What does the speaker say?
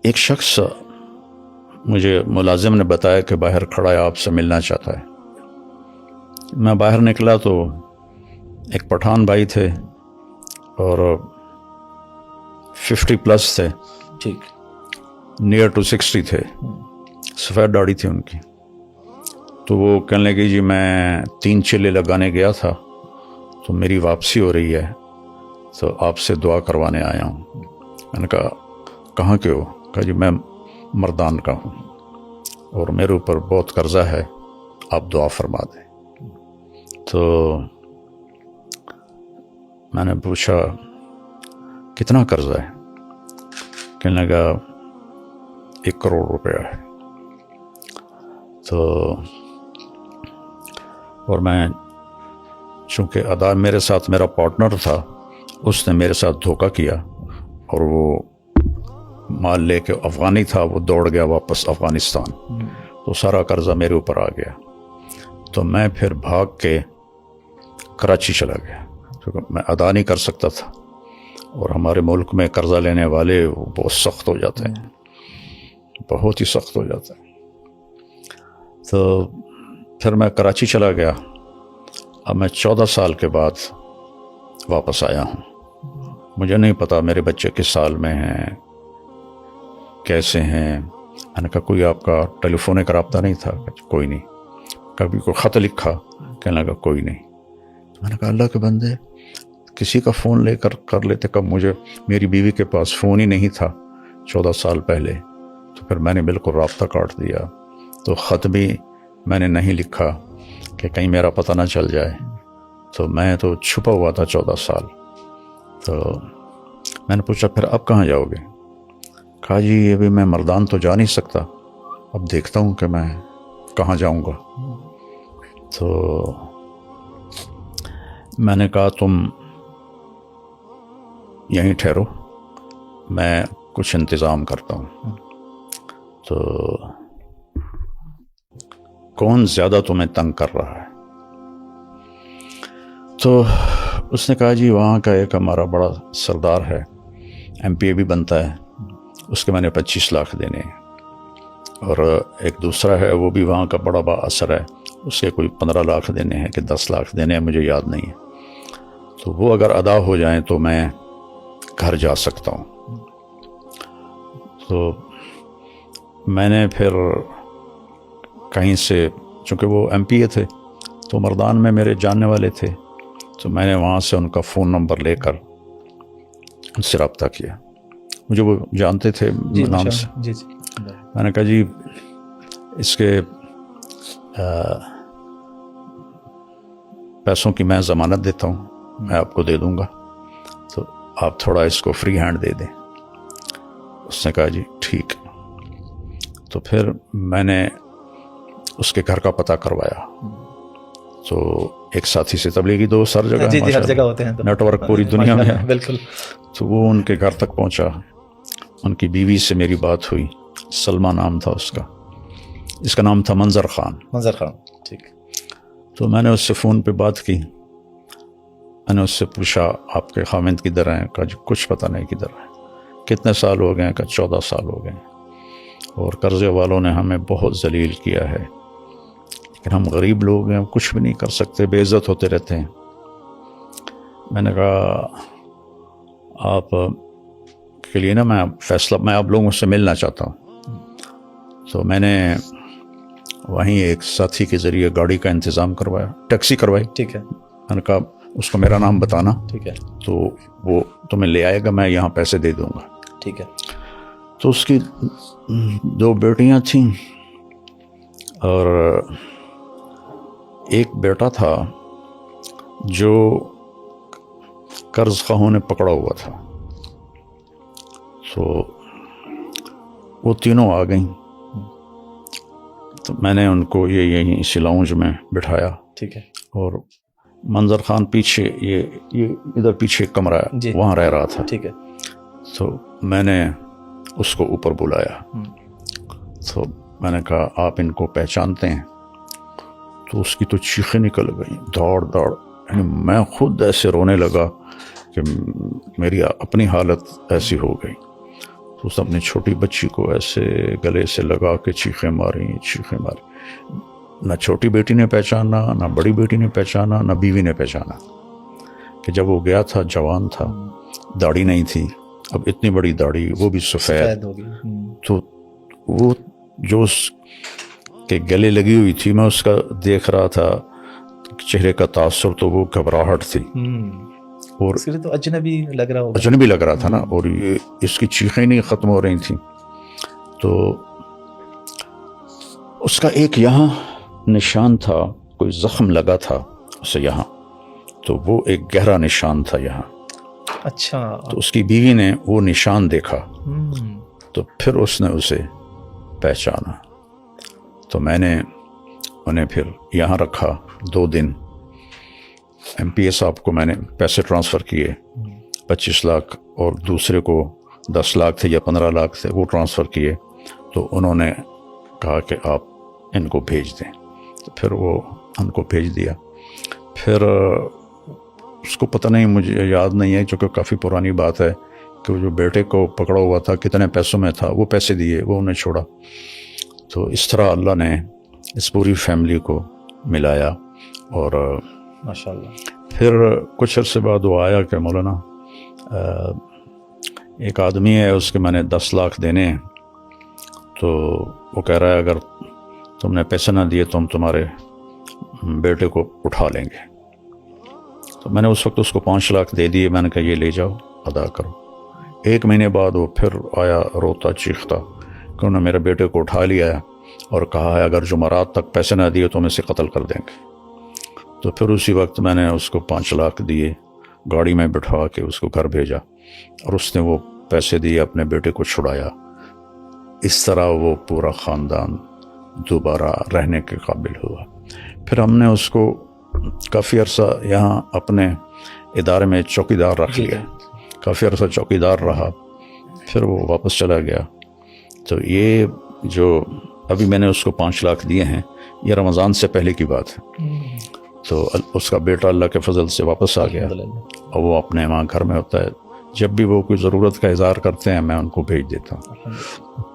ایک شخص مجھے ملازم نے بتایا کہ باہر کھڑا ہے، آپ سے ملنا چاہتا ہے۔ میں باہر نکلا تو ایک پٹھان بھائی تھے اور 50+ تھے، ٹھیک، نیئر ٹو 60 تھے، سفید داڑھی تھی ان کی۔ تو وہ کہنے لگے جی میں 3 چلے لگانے گیا تھا تو میری واپسی ہو رہی ہے تو آپ سے دعا کروانے آیا ہوں۔ میں نے کہا کہاں کے ہو؟ کہا جی میں مردان کا ہوں اور میرے اوپر بہت قرضہ ہے، آپ دعا فرما دیں۔ تو میں نے پوچھا کتنا قرضہ ہے؟ کہنے لگا 1 کروڑ روپیہ ہے۔ تو اور میں چونکہ ادا میرے ساتھ میرا پارٹنر تھا، اس نے میرے ساتھ دھوکہ کیا اور وہ مال لے کے افغانی تھا، وہ دوڑ گیا واپس افغانستان، تو سارا قرضہ میرے اوپر آ گیا۔ تو میں پھر بھاگ کے کراچی چلا گیا کیونکہ میں ادا نہیں کر سکتا تھا، اور ہمارے ملک میں قرضہ لینے والے وہ بہت سخت ہو جاتے ہیں، بہت ہی سخت ہو جاتے ہیں۔ تو پھر میں کراچی چلا گیا۔ اب میں 14 سال کے بعد واپس آیا ہوں۔ مجھے نہیں پتا میرے بچے کس سال میں ہیں، کیسے ہیں۔ میں نے کہا کوئی آپ کا ٹیلی فونک رابطہ نہیں تھا؟ کوئی نہیں۔ کبھی کوئی خط لکھا؟ کہنے لگا کوئی نہیں۔ میں نے کہا اللہ کے بندے، کسی کا فون لے کر لیتے۔ کب مجھے میری بیوی کے پاس فون ہی نہیں تھا 14 سال پہلے، تو پھر میں نے بالکل رابطہ کاٹ دیا۔ تو خط بھی میں نے نہیں لکھا کہ کہیں میرا پتہ نہ چل جائے، تو میں تو چھپا ہوا تھا 14 سال۔ تو میں نے پوچھا پھر اب کہاں جاؤ گے؟ کہا جی ابھی میں مردان تو جا نہیں سکتا، اب دیکھتا ہوں کہ میں کہاں جاؤں گا۔ تو میں نے کہا تم یہیں ٹھہرو، میں کچھ انتظام کرتا ہوں۔ تو کون زیادہ تمہیں تنگ کر رہا ہے؟ تو اس نے کہا جی وہاں کا ایک ہمارا بڑا سردار ہے، MP بھی بنتا ہے، اس کے میں نے 25 لاکھ دینے ہیں، اور ایک دوسرا ہے وہ بھی وہاں کا بڑا با اثر ہے، اس کے کوئی 15 لاکھ دینے ہیں کہ 10 لاکھ دینے ہیں، مجھے یاد نہیں ہے۔ تو وہ اگر ادا ہو جائیں تو میں گھر جا سکتا ہوں۔ تو میں نے پھر کہیں سے، چونکہ وہ MP تھے تو مردان میں میرے جاننے والے تھے، تو میں نے وہاں سے ان کا فون نمبر لے کر ان سے رابطہ کیا۔ مجھے وہ جانتے تھے نام سے۔ جی میں نے کہا جی اس کے پیسوں کی میں ضمانت دیتا ہوں، میں آپ کو دے دوں گا، تو آپ تھوڑا اس کو فری ہینڈ دے دیں۔ اس نے کہا جی ٹھیک۔ تو پھر میں نے اس کے گھر کا پتہ کروایا۔ تو ایک ساتھی سے تبلیغی دوست ہر جگہ، جی ہر جگہ ہوتے ہیں، نیٹ ورک پوری دنیا میں ہے۔ بالکل۔ تو وہ ان کے گھر تک پہنچا، ان کی بیوی سے میری بات ہوئی، سلمہ نام تھا اس کا، اس کا نام تھا منظر خان۔ منظر خان، ٹھیک۔ تو میں نے اس سے فون پہ بات کی، میں نے اس سے پوچھا آپ کے خاوند کدھر ہیں؟ کہا جی کچھ پتہ نہیں کدھر ہے۔ کتنے سال ہو گئے؟ کہا 14 سال ہو گئے، اور قرضے والوں نے ہمیں بہت ذلیل کیا ہے، لیکن ہم غریب لوگ ہیں، کچھ بھی نہیں کر سکتے، بے عزت ہوتے رہتے ہیں۔ میں نے کہا آپ کے لیے نا میں فیصلہ، میں آپ لوگوں سے ملنا چاہتا ہوں۔ تو میں نے وہیں ایک ساتھی کے ذریعے گاڑی کا انتظام کروایا، ٹیکسی کروائی۔ ٹھیک ہے۔ میں نے کہا اس کو میرا نام بتانا، ٹھیک ہے، تو وہ تمہیں لے آئے گا، میں یہاں پیسے دے دوں گا۔ ٹھیک ہے۔ تو اس کی 2 بیٹیاں تھیں اور ایک بیٹا تھا جو قرض خواہوں نے پکڑا ہوا تھا۔ تو وہ تینوں آ گئیں، تو میں نے ان کو یہیں اسی لاؤنج میں بٹھایا، ٹھیک ہے۔ اور منظر خان پیچھے، یہ ادھر پیچھے ایک کمرہ ہے، جی، وہاں رہ رہا تھا۔ ٹھیک ہے۔ تو میں نے اس کو اوپر بلایا، تو میں نے کہا آپ ان کو پہچانتے ہیں؟ تو اس کی تو چیخیں نکل گئیں، دوڑ، یعنی میں خود ایسے رونے لگا کہ میری اپنی حالت ایسی ہو گئی۔ تو اس نے اپنی چھوٹی بچی کو ایسے گلے سے لگا کے چیخیں ماری. نہ چھوٹی بیٹی نے پہچانا، نہ بڑی بیٹی نے پہچانا، نہ بیوی نے پہچانا کہ جب وہ گیا تھا جوان تھا، داڑھی نہیں تھی، اب اتنی بڑی داڑھی، وہ بھی سفید ہو گئی. تو وہ جو اس کے گلے لگی ہوئی تھی، میں اس کا دیکھ رہا تھا چہرے کا تاثر، تو وہ گھبراہٹ تھی اور اس کے لیے تو اجنبی لگ رہا ہوگا. اجنبی لگ رہا تھا نا، اور یہ اس کی چیخیں نہیں ختم ہو رہی تھیں. تو اس کا ایک یہاں نشان تھا، کوئی زخم لگا تھا اسے یہاں، تو وہ ایک گہرا نشان تھا یہاں. اچھا. تو اس کی بیوی نے وہ نشان دیکھا تو پھر اس نے اسے پہچانا. تو میں نے انہیں پھر یہاں رکھا 2 دن. ایم پی اے صاحب کو میں نے پیسے ٹرانسفر کیے 25 لاکھ، اور دوسرے کو 10 لاکھ تھے یا 15 لاکھ تھے، وہ ٹرانسفر کیے. تو انہوں نے کہا کہ آپ ان کو بھیج دیں، تو پھر وہ ان کو بھیج دیا. پھر اس کو پتہ نہیں، مجھے یاد نہیں ہے چونکہ کافی پرانی بات ہے، کہ وہ جو بیٹے کو پکڑا ہوا تھا کتنے پیسوں میں تھا، وہ پیسے دیے، وہ انہیں چھوڑا. تو اس طرح اللہ نے اس پوری فیملی کو ملایا. اور ماشاء اللہ. پھر کچھ عرصے بعد وہ آیا کہ مولانا ایک آدمی ہے، اس کے میں نے 10 لاکھ دینے ہیں، تو وہ کہہ رہا ہے اگر تم نے پیسے نہ دیے تو ہم تمہارے بیٹے کو اٹھا لیں گے. تو میں نے اس وقت اس کو 5 لاکھ دے دیے. میں نے کہا یہ لے جاؤ، ادا کرو. 1 مہینے بعد وہ پھر آیا روتا چیختا کہ انہوں نے میرے بیٹے کو اٹھا لیا ہے اور کہا ہے اگر جمعرات تک پیسے نہ دیے تو ہم اسے قتل کر دیں گے. تو پھر اسی وقت میں نے اس کو 5 لاکھ دیے، گاڑی میں بٹھا کے اس کو گھر بھیجا، اور اس نے وہ پیسے دیے، اپنے بیٹے کو چھڑایا. اس طرح وہ پورا خاندان دوبارہ رہنے کے قابل ہوا. پھر ہم نے اس کو کافی عرصہ یہاں اپنے ادارے میں چوکیدار رکھ لیا، کافی عرصہ چوکیدار رہا. پھر وہ واپس چلا گیا. تو یہ جو ابھی میں نے اس کو 5 لاکھ دیے ہیں، یہ رمضان سے پہلے کی بات ہے. تو اس کا بیٹا اللہ کے فضل سے واپس آ گیا، اور وہ اپنے وہاں گھر میں ہوتا ہے. جب بھی وہ کوئی ضرورت کا اظہار کرتے ہیں میں ان کو بھیج دیتا ہوں.